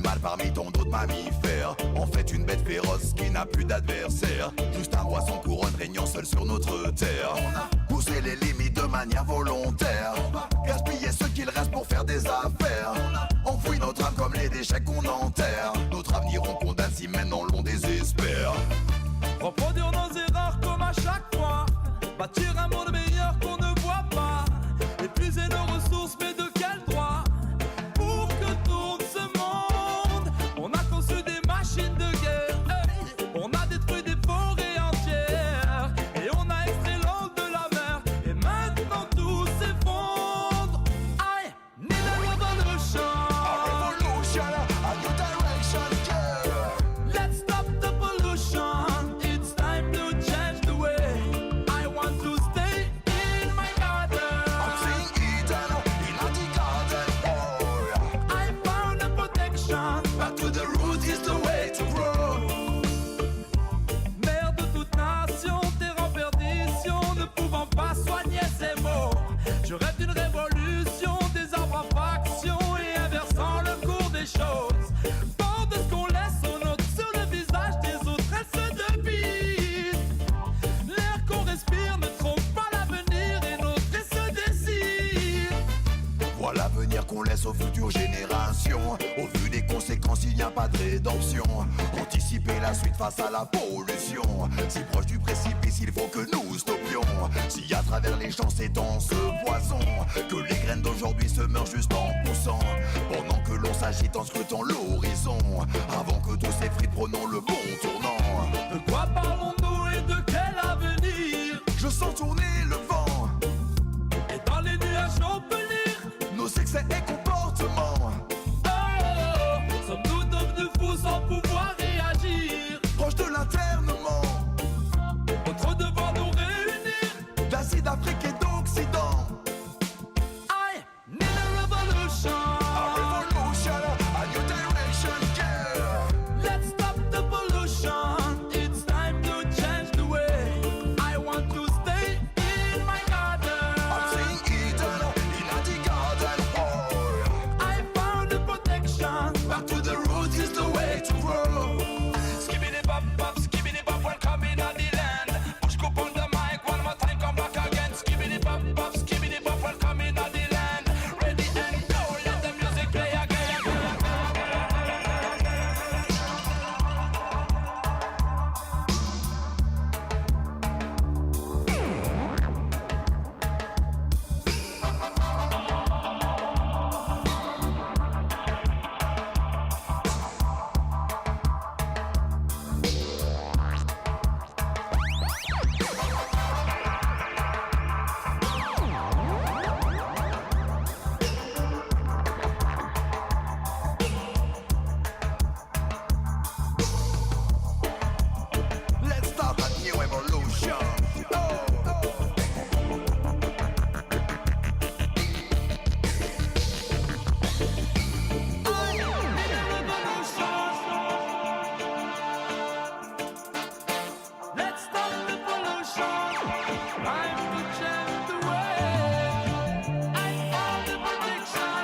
animal parmi tant d'autres mammifères. En fait une bête féroce qui n'a plus d'adversaire. Juste un roi sans couronne régnant seul sur notre terre. On a poussé les limites de manière volontaire. On va gaspiller ce qu'il reste pour faire des affaires. On a enfoui notre âme comme les déchets qu'on enterre. Notre avenir on condamne si maintenant l'on désespère. Reproduire nos erreurs comme à chaque fois. Bâtir un monde meilleur qu'on ne voit pas. Épuiser nos ressources, mais de quel droit? Pour que tourne ce monde, on a conçu des machines de guerre. On a détruit des forêts entières. Et on a extrait l'eau de la mer. Et maintenant tout s'effondre. I need a revolution. A revolution, a new direction, yeah. Let's stop the pollution. It's time to change the way. I want to stay in my garden. I'm seeing Eden in the garden, oh. I found a protection. Back to the root is the way to grow. Mère de toute nation, terre en perdition, ne pouvant pas soigner ses maux. Je rêve d'une révolution, des arbres en faction et inversant le cours des choses. Fort de ce qu'on laisse aux nôtres sur le visage des autres, elle se dépite. L'air qu'on respire ne trompe pas l'avenir et notre se décide. Voilà l'avenir qu'on laisse aux futures générations. Au vu des conséquences, il n'y a pas de rédemption. Anticiper la suite face à la pollution. Si proche du précipice, il faut que nous stoppions. Si à travers les champs s'étend ce poison, que les graines d'aujourd'hui se meurent juste en poussant. Pendant que l'on s'agite en scrutant l'horizon. Avant que tous s'effritent, prenons le bon tournant. De quoi parlons-nous et de quel avenir? Je sens tourner le vent. Et dans les nuages on peut lire Nos excès et comportements. oh, sommes-nous devenus fous sans pouvoir réagir? Proche de l'internement. Notre devoir nous réunir. D'Asie, d'Afrique et d'Occident. I need a revolution. A revolution, a new direction, yeah. Let's stop the pollution. It's time to change the way. I want to stay in my garden. I'm seeing Eden in the garden, oh. I found a protection. Back to the root is the way to grow. Skibbity bop bop, skibbity bop, welcome in on the land. Push up on the mic one more time, come back again. Skibbity bop bop, skibbity bop, welcome in on the land. Ready and go, let the music play again. Let's start a new evolution. Oh. Let's stop the pollution. Time to change the way. I found the protection.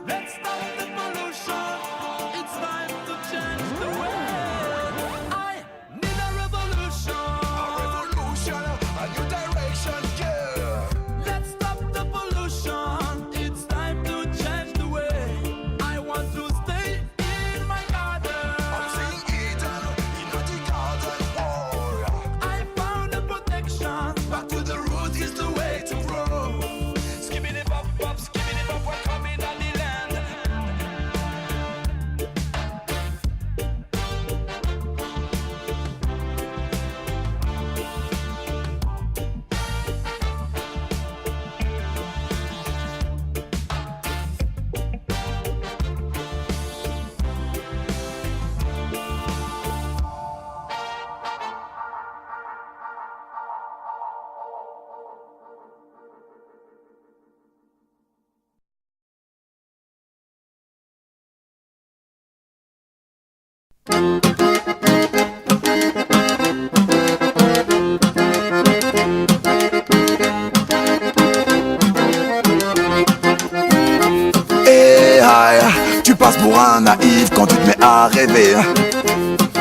Let's stop the pollution. It's time to change the way. I need a revolution. A revolution, a new direction, yeah. Let's stop the pollution. It's time to change the way. I want to stay in my garden. I'm seeing Eden in the garden, oh. I found a protection. Back to the root is the way to grow. Skibbity bop bop, skibbity bop, welcome in on the land. passes pour un naïf quand tu te mets à rêver.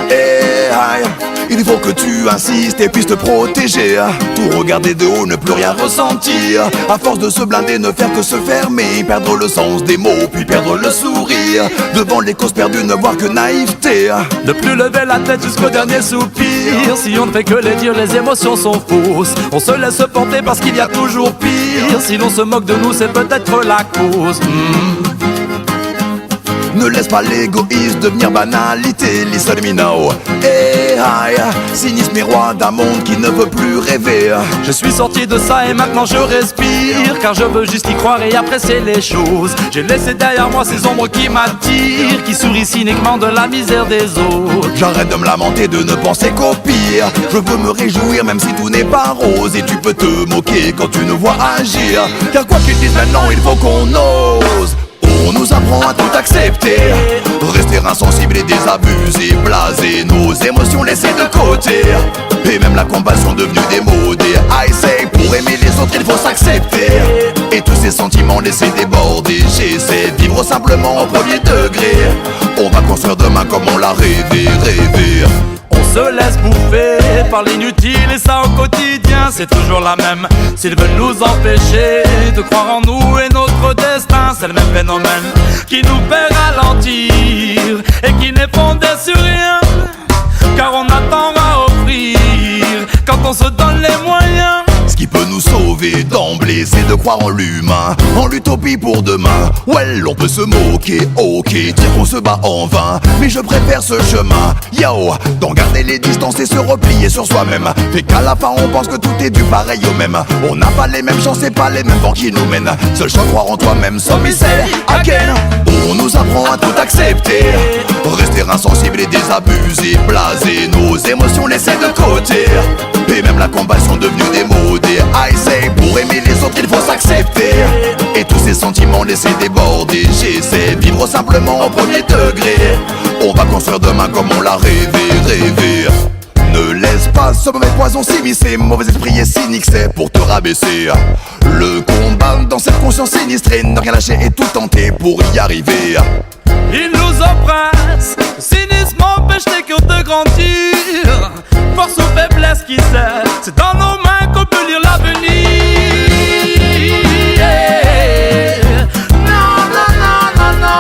Et aïe, il faut que tu insistes et puisses te protéger. Tout regarder de haut, ne plus rien ressentir. À force de se blinder, ne faire que se fermer. Perdre le sens des mots, puis perdre le sourire. Devant les causes perdues, ne voir que naïveté. Ne plus lever la tête jusqu'au dernier soupir. Si on ne fait que les dire, les émotions sont fausses. On se laisse porter parce qu'il y a toujours pire. Si l'on se moque de nous, c'est peut-être la cause. Ne laisse pas l'égoïsme devenir banalité. Listen me now. Et aïe, cynisme et roi d'un monde qui ne veut plus rêver. Je suis sorti de ça et maintenant je respire. Car je veux juste y croire et apprécier les choses. J'ai laissé derrière moi ces ombres qui m'attirent, qui sourient cyniquement de la misère des autres. J'arrête de me lamenter, de ne penser qu'au pire. Je veux me réjouir même si tout n'est pas rose. Et tu peux te moquer quand tu nous vois agir. Car quoi qu'ils disent maintenant, il faut qu'on ose. On nous apprend à tout accepter, rester insensible et désabusé, blasé, nos émotions laissées de côté. Et même la compassion devenue démodée. I say, pour aimer les autres il faut s'accepter. Et tous ces sentiments laissés déborder. J'essaie de vivre simplement au premier degré. On va construire demain comme on l'a rêvé, rêvé. On se laisse bouffer par l'inutile et ça au quotidien c'est toujours la même. S'ils veulent nous empêcher de croire en nous et notre destin, c'est le même phénomène qui nous fait ralentir et qui n'est fondé sur rien. Car on attend à offrir quand on se donne les moyens. Ce qui peut nous sauver d'emblée, c'est de croire en l'humain, en l'utopie pour demain. Well, on peut se moquer, ok, dire qu'on se bat en vain, mais je préfère ce chemin, yo, d'en garder les distances et se replier sur soi-même. Fait qu'à la fin on pense que tout est dû pareil au même. On n'a pas les mêmes chances et pas les mêmes vents qui nous mènent. Seul choix, croire en toi-même, some me say again. On nous apprend à tout accepter, rester insensible et désabusé, blasé, nos émotions laissées de côté. Et même la compassion devenue démodée. I say, pour aimer les autres il faut s'accepter. Et tous ces sentiments laissés déborder. J'essaie de vivre simplement au premier degré. On va construire demain comme on l'a rêvé, rêvé. Ne laisse pas ce mauvais poison s'immiscer. Mauvais esprit et cynique c'est pour te rabaisser. Le combat dans cette conscience sinistrée. Ne rien lâcher et tout tenter pour y arriver. Ils nous oppressent, le cynisme empêche les cœurs de grandir. Force ou faiblesse qui sait, c'est dans nos mains qu'on peut lire l'avenir. Non, non, non, non, non.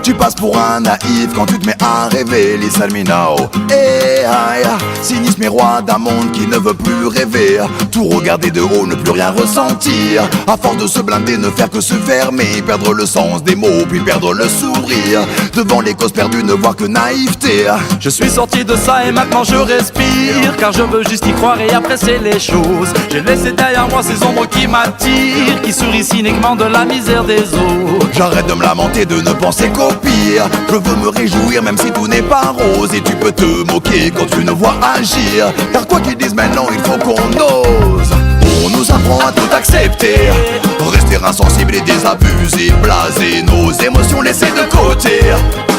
Tu passes pour un naïf quand tu te mets à rêver. Listen me now. Et aïe, cynisme et roi d'un monde qui ne veut plus rêver. Tout regarder de haut, ne plus rien ressentir. À force de se blinder, ne faire que se fermer. Perdre le sens des mots, puis perdre le sourire. Devant les causes perdues, ne voir que naïveté. Je suis sorti de ça et maintenant je respire. Car je veux juste y croire et apprécier les choses. J'ai laissé derrière moi ces ombres qui m'attirent, qui sourient cyniquement de la misère des autres. J'arrête de me lamenter, de ne penser qu'au pire. Je veux me réjouir même si tout n'est pas rose. Et tu peux te moquer quand tu nous vois agir. Car quoi qu'ils disent maintenant, il faut qu'on ose. On nous apprend à tout accepter, rester insensible et désabusé, blasé, nos émotions laissées de côté.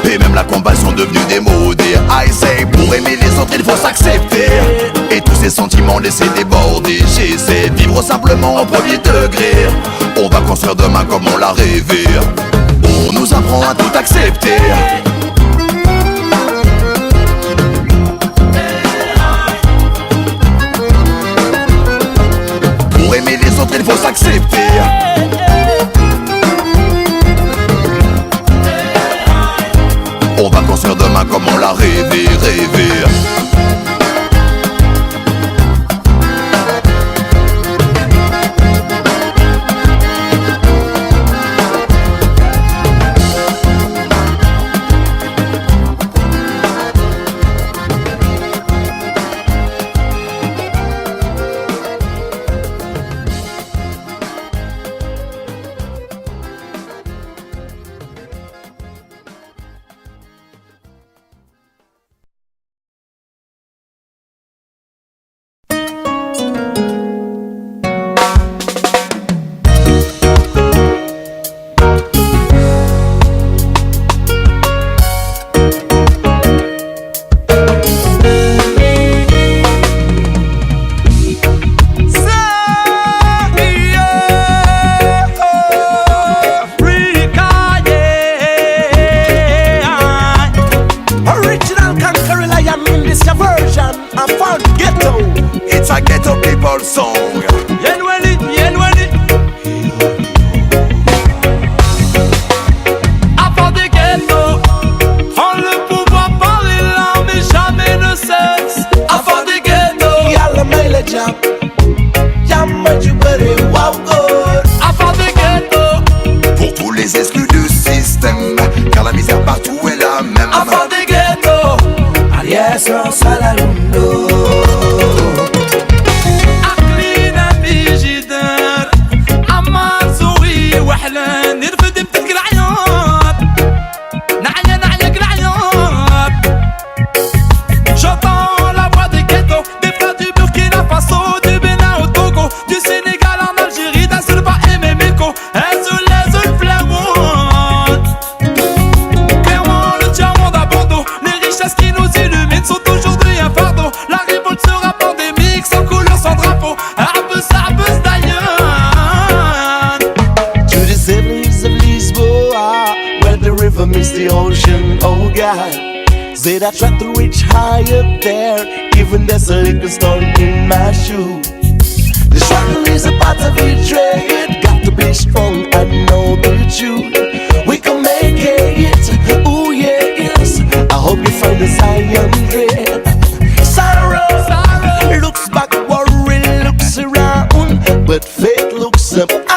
Et même la compassion devenue démodée. I say, pour aimer les autres il faut s'accepter. Et tous ces sentiments laissés déborder. J'essaie de vivre simplement au premier degré. On va construire demain comme on l'a rêvé. On nous apprend à tout accepter. Pour aimer les autres il faut s'accepter. On va construire demain comme on l'a rêvé, rêvé. against the ocean, oh God. Said I tried to reach high up there, even there's a little stone in my shoe. The struggle is a part of each trade. Got to be strong and know the truth. We can make it, ooh yeah, yes. I hope you find the Zion dread. Sorrow looks back, worry looks around, but faith looks up.